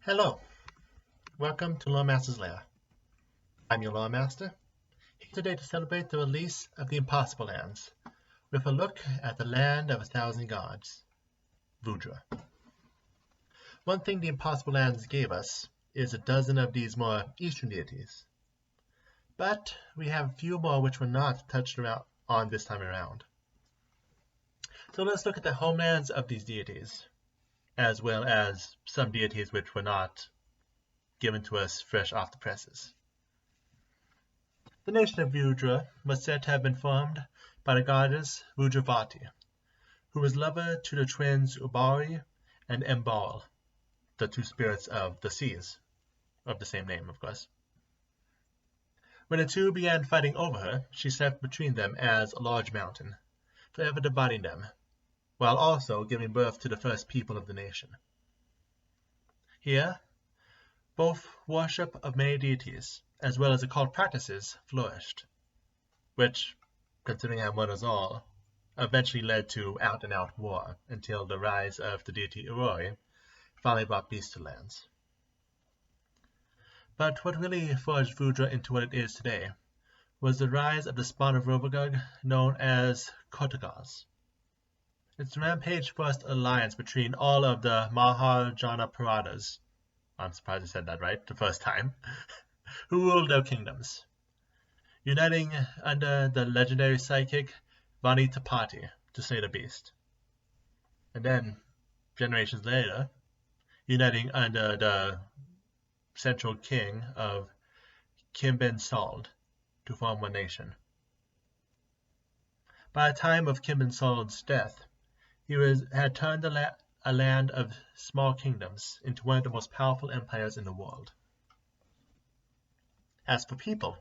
Hello, welcome to Loremaster's Lair. I'm your Loremaster, here today to celebrate the release of the Impossible Lands, with a look at the Land of a Thousand Gods, Vudra. One thing the Impossible Lands gave us is a dozen of these more eastern deities, but we have a few more which were not touched on this time around. So let's look at the homelands of these deities, as well as some deities which were not given to us fresh off the presses. The nation of Vudra was said to have been formed by the goddess Vudravati, who was lover to the twins Ubari and Mbal, the two spirits of the seas, of the same name, of course. When the two began fighting over her, she sat between them as a large mountain, forever dividing them, while also giving birth to the first people of the nation. Here, both worship of many deities, as well as occult practices, flourished, which, considering how one is all, eventually led to out-and-out war until the rise of the deity Uroi finally brought peace to lands. But what really forged Vudra into what it is today was the rise of the spawn of Rovagug known as Kotagars. Its rampage-first alliance between all of the Mahajana Paradas, I'm surprised I said that right the first time, who ruled their kingdoms, uniting under the legendary psychic Vani Tapati to slay the beast, and then, generations later, uniting under the central king of Kimben Sald to form one nation. By the time of Kimben Sald's death, he had turned a land of small kingdoms into one of the most powerful empires in the world. As for people,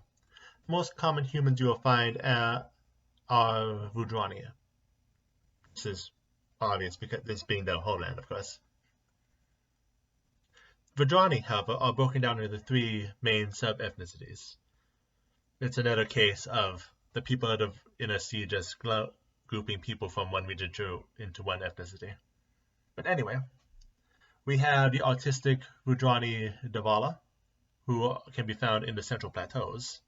the most common humans you will find are Vudrani. This is obvious because this being their homeland, of course. Vudrani, however, are broken down into three main sub-ethnicities. It's another case of the people out of Inner Sea just grouping people from one region into one ethnicity. But anyway, we have the autistic Vudrani Davala, who can be found in the Central Plateaus,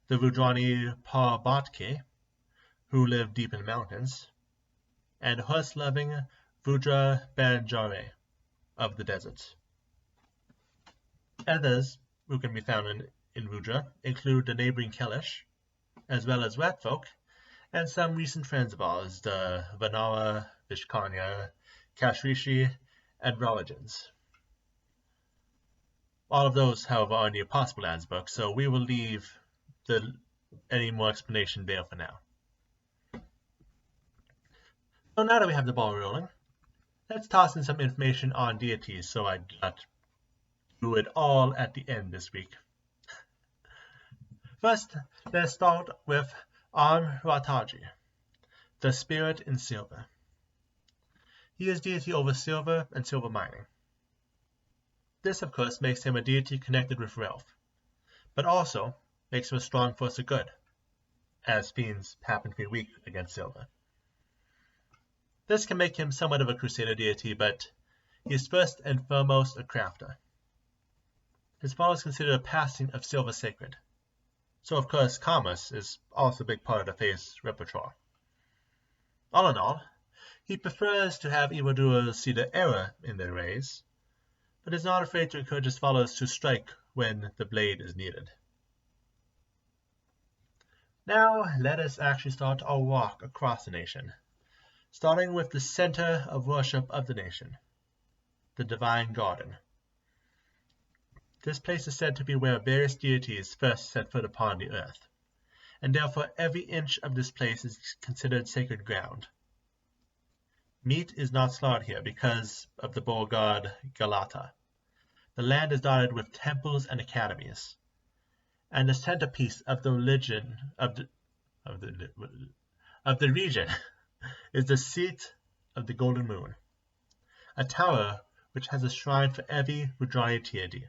the Vudrani Parbatke, who live deep in the mountains, and horse-loving Vudra Banjare of the deserts. Others who can be found in Vudra include the neighboring Kelish, as well as rat folk, and some recent friends of ours, the Vanara, Vishkanya, Kashrishi, and Roligans. All of those, however, are in the Impossible Lands book, so we will leave any more explanation there for now. So now that we have the ball rolling, let's toss in some information on deities so I do not do it all at the end this week. First, let's start with Rataji, the spirit in silver. He is deity over silver and silver mining. This, of course, makes him a deity connected with wealth, but also makes him a strong force of good, as fiends happen to be weak against silver. This can make him somewhat of a crusader deity, but he is first and foremost a crafter. His followers consider the passing of silver sacred, so of course commerce is also a big part of the faith's repertoire. All in all, he prefers to have evildoers see the error in their ways, but is not afraid to encourage his followers to strike when the blade is needed. Now let us actually start our walk across the nation, starting with the center of worship of the nation, the Divine Garden. This place is said to be where various deities first set foot upon the earth, and therefore every inch of this place is considered sacred ground. Meat is not slaughtered here because of the bull god Galata. The land is dotted with temples and academies, and the centerpiece of the region is the seat of the Golden Moon, a tower which has a shrine for every Vudrani deity.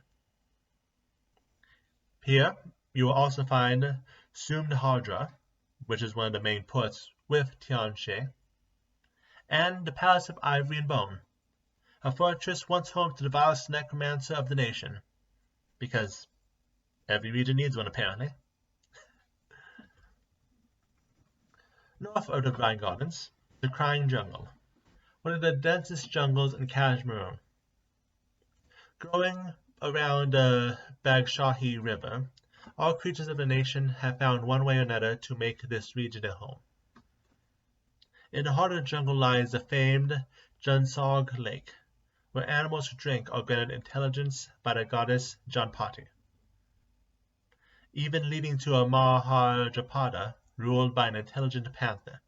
Here, you will also find Sumnahardra, which is one of the main ports with Tianshe, and the Palace of Ivory and Bone, a fortress once home to the vilest necromancer of the nation, because every region needs one apparently. North of the Vine Gardens, the Crying Jungle, one of the densest jungles in Kashmir. Growing around the Bagshahi River, all creatures of the nation have found one way or another to make this region their home. In the heart of the jungle lies the famed Junsog Lake, where animals who drink are granted intelligence by the goddess Janpati, even leading to a Mahajapada ruled by an intelligent panther.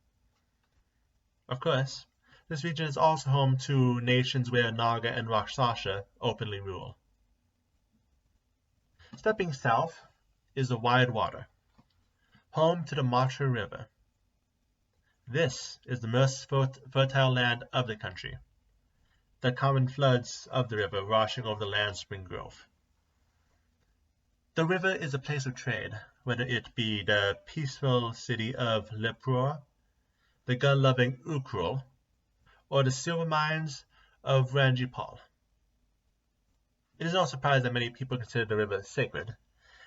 Of course, this region is also home to nations where Naga and Rakshasa openly rule. Stepping south is the Wide Water, home to the Matra River. This is the most fertile land of the country, the common floods of the river washing over the land's spring growth. The river is a place of trade, whether it be the peaceful city of Lepur, the gun-loving Ukrul, or the silver mines of Ranjipal. It is no surprise that many people consider the river sacred,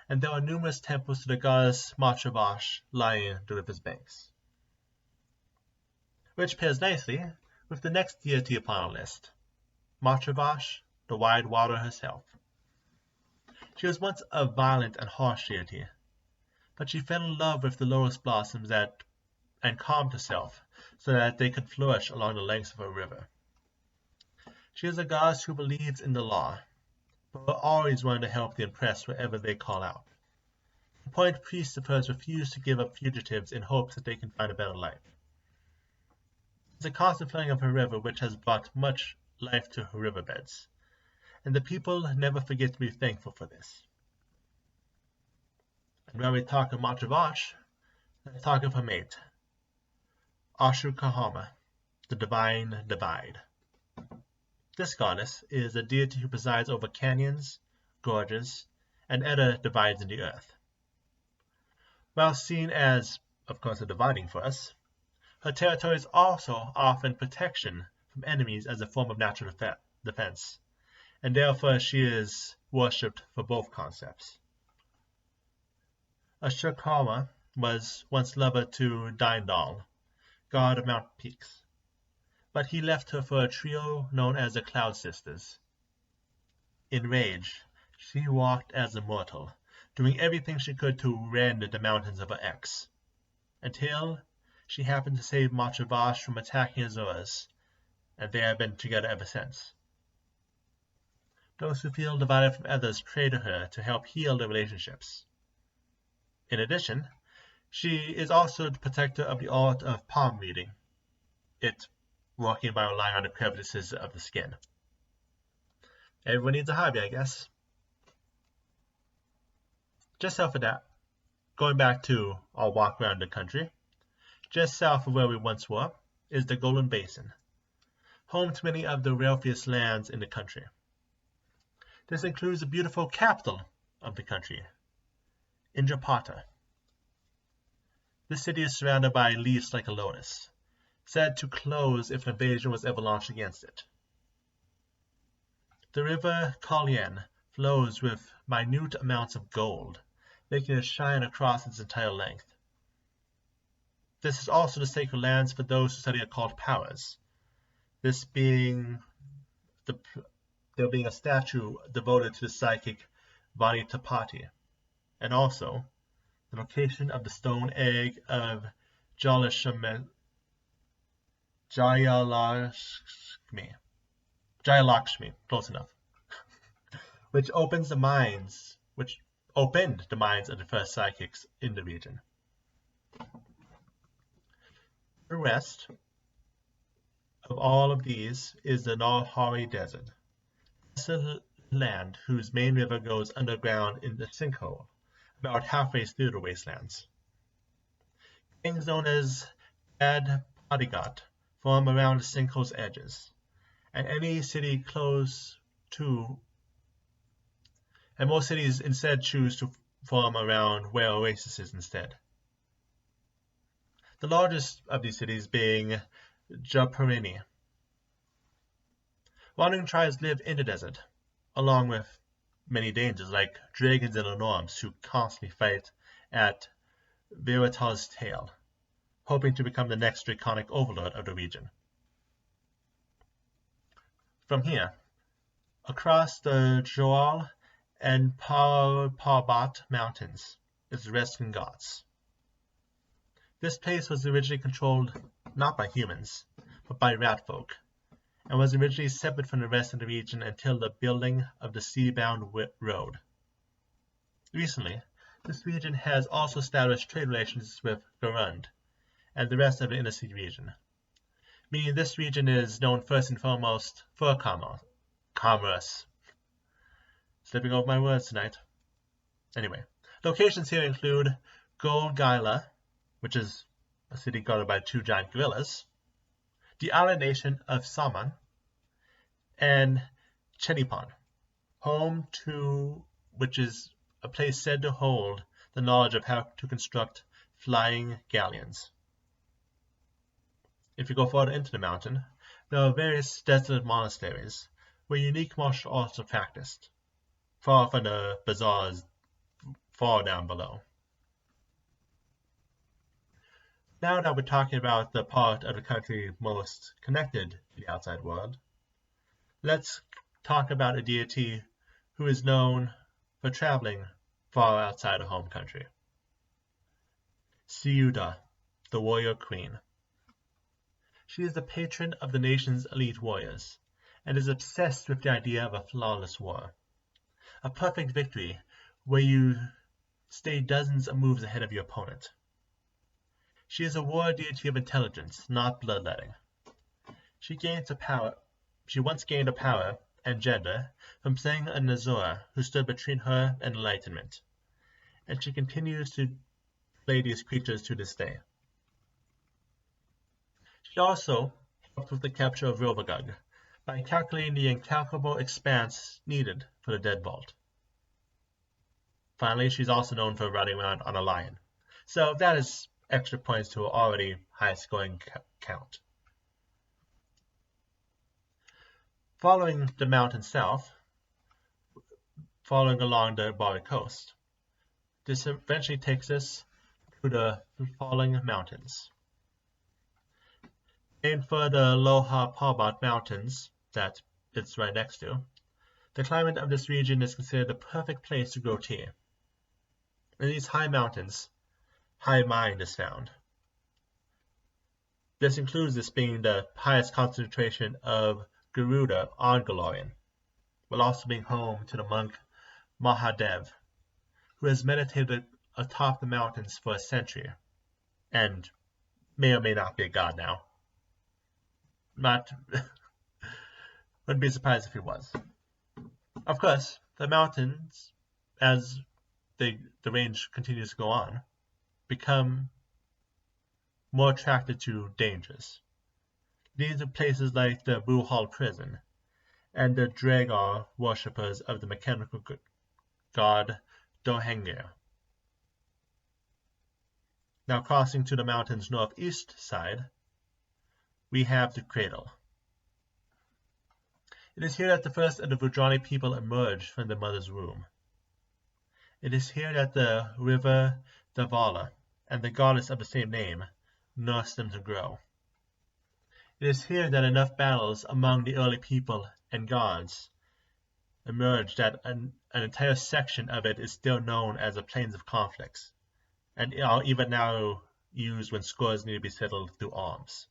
and there are numerous temples to the goddess Matravash lining the river's banks. Which pairs nicely with the next deity upon our list, Matravash, the Wide Water herself. She was once a violent and harsh deity, but she fell in love with the lotus blossoms and calmed herself so that they could flourish along the lengths of her river. She is a goddess who believes in the law, but will always want to help the oppressed wherever they call out. The point priests of hers refuse to give up fugitives in hopes that they can find a better life. It's a constant flooding of her river which has brought much life to her riverbeds, and the people never forget to be thankful for this. And when we talk of Matravash, let's talk of her mate, Ashukahama, the Divine Divide. This goddess is a deity who presides over canyons, gorges, and other divides in the earth. While seen as, of course, a dividing force, her territory is also often protection from enemies as a form of natural defense, and therefore she is worshipped for both concepts. Ashukahama was once lover to Dindal, god of Mount Peaks, but he left her for a trio known as the Cloud Sisters. In rage, she walked as a mortal, doing everything she could to rend the mountains of her ex, until she happened to save Matravash from attacking Azuras, and they have been together ever since. Those who feel divided from others pray to her to help heal their relationships. In addition, she is also the protector of the art of palm reading, it working by relying on the crevices of the skin. Everyone needs a hobby, I guess. Just south of that, going back to our walk around the country, just south of where we once were, is the Golden Basin, home to many of the wealthiest lands in the country. This includes the beautiful capital of the country, Indrapata. This city is surrounded by leaves like a lotus, said to close if an invasion was ever launched against it. The river Kalyan flows with minute amounts of gold, making it shine across its entire length. This is also the sacred lands for those who study occult powers, this being there being a statue devoted to the psychic Vanitapati, and also the location of the stone egg of Jayalakshmi, close enough, which opened the minds of the first psychics in the region. The rest of all of these is the Nalhari Desert, a land whose main river goes underground in the sinkhole, about halfway through the wastelands. Things known as Ad Padigat form around the sinkhole's edges, and most cities instead choose to form around where oases instead. The largest of these cities being Japarini, Wandering tribes live in the desert, along with many dangers like dragons and enorms who constantly fight at Viratal's tail, hoping to become the next draconic overlord of the region. From here, across the Joal and Parbat mountains is the Reskin Gods. This place was originally controlled not by humans, but by rat folk, and was originally separate from the rest of the region until the building of the sea-bound road. Recently, this region has also established trade relations with Garund and the rest of the Inner Sea region, meaning this region is known first and foremost for commerce. Slipping over my words tonight. Anyway, locations here include Gold Gyla, which is a city guarded by 2 giant gorillas, the island nation of Saman, and Chenipon, home to which is a place said to hold the knowledge of how to construct flying galleons. If you go further into the mountain, there are various desolate monasteries where unique martial arts are practiced, far from the bazaars far down below. Now that we're talking about the part of the country most connected to the outside world, let's talk about a deity who is known for traveling far outside of home country. Ciuda, the warrior queen. She is the patron of the nation's elite warriors, and is obsessed with the idea of a flawless war. A perfect victory where you stay dozens of moves ahead of your opponent. She is a war deity of intelligence, not bloodletting. She once gained a power and gender from playing a Nazora who stood between her and enlightenment, and she continues to play these creatures to this day. She also helped with the capture of Rovagug by calculating the incalculable expanse needed for the Dead Vault. Finally, she's also known for riding around on a lion, so that is extra points to her already high scoring count. Following the mountain south, following along the Bari coast, this eventually takes us to the falling mountains. Named for the Loha Parbat mountains that it's right next to, the climate of this region is considered the perfect place to grow tea. In these high mountains, high mind is found. This includes this being the highest concentration of Garuda on Galorian, while also being home to the monk Mahadev, who has meditated atop the mountains for a century, and may or may not be a god now. Wouldn't be surprised if he was. Of course, the mountains, as the range continues to go on, become more attracted to dangers. These are places like the Buhal prison and the Dragar worshippers of the mechanical god Dohengir. Now crossing to the mountain's northeast side, we have the Cradle. It is here that the first of the Vudrani people emerged from the mother's womb. It is here that the river Davala and the goddess of the same name nursed them to grow. It is here that enough battles among the early people and gods emerged that an entire section of it is still known as the Plains of Conflicts, and are even now used when scores need to be settled through arms.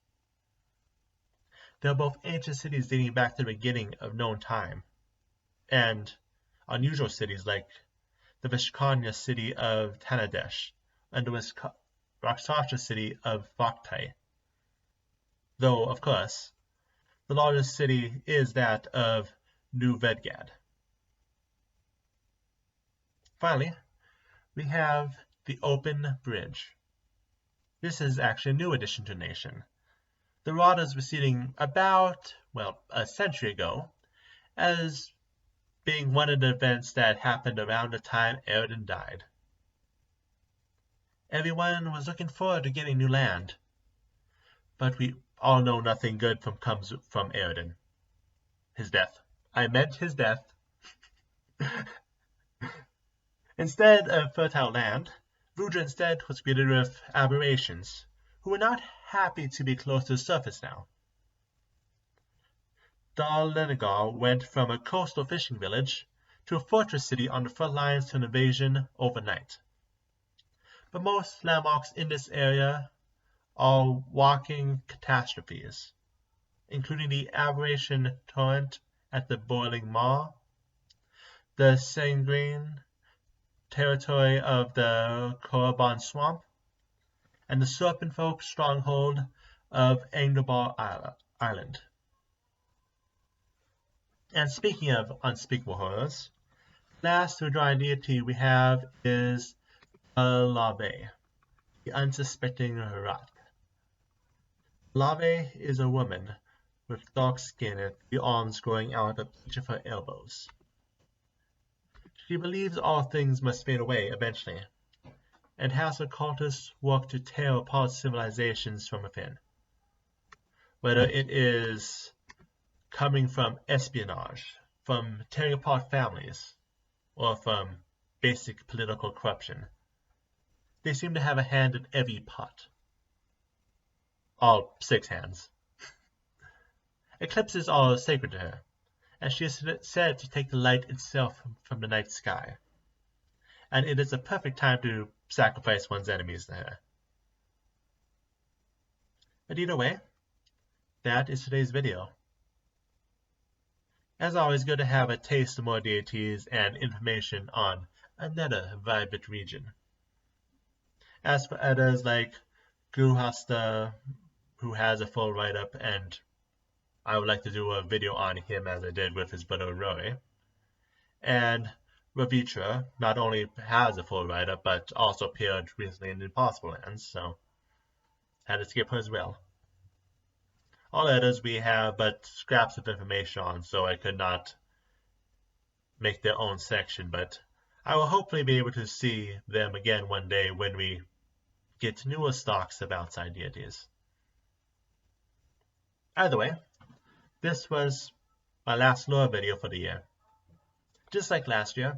They are both ancient cities dating back to the beginning of known time, and unusual cities like the Vishkanya city of Tanadesh and the Rakshasa city of Vaktai. Though, of course, the largest city is that of New Vedgad. Finally, we have the Open Bridge. This is actually a new addition to the nation. The Radas were seen about, a century ago, as being one of the events that happened around the time Eridan died. Everyone was looking forward to getting new land, but we all know nothing good comes from Eridan. his death. I meant his death. Instead of fertile land, Vudra instead was greeted with aberrations, who were not happy to be close to the surface now. Dal went from a coastal fishing village to a fortress city on the front lines to an invasion overnight. But most landmarks in this area are walking catastrophes, including the aberration torrent at the boiling maw, the sanguine territory of the Korriban Swamp, and the serpent folk stronghold of Anglebar Island. And speaking of unspeakable horrors, the last Vudrani deity we have is Lair, the unsuspecting rat. Lair is a woman with dark skin and 3 arms growing out of each of her elbows. She believes all things must fade away eventually, and has her cultists work to tear apart civilizations from within. Whether it is coming from espionage, from tearing apart families, or from basic political corruption, they seem to have a hand in every pot. All 6 hands. Eclipses are sacred to her, and she is said to take the light itself from the night sky, and it is a perfect time to sacrifice one's enemies to her. But either way, that is today's video. As always, good to have a taste of more deities and information on another vibrant region. As for others like Gruhasta, who has a full write-up, and I would like to do a video on him as I did with his brother Rory. And Vudra not only has a full write-up, but also appeared recently in the Impossible Lands, so had to skip her as well. All others we have but scraps of information on, so I could not make their own section, but I will hopefully be able to see them again one day when we get newer stocks of outside deities. Either way, this was my last lore video for the year. Just like last year,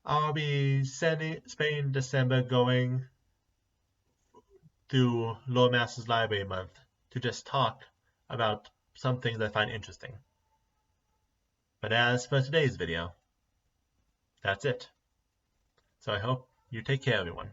I'll be spending December going through Loremaster's Library Month to just talk about some things I find interesting. But as for today's video, that's it. So I hope you take care, everyone.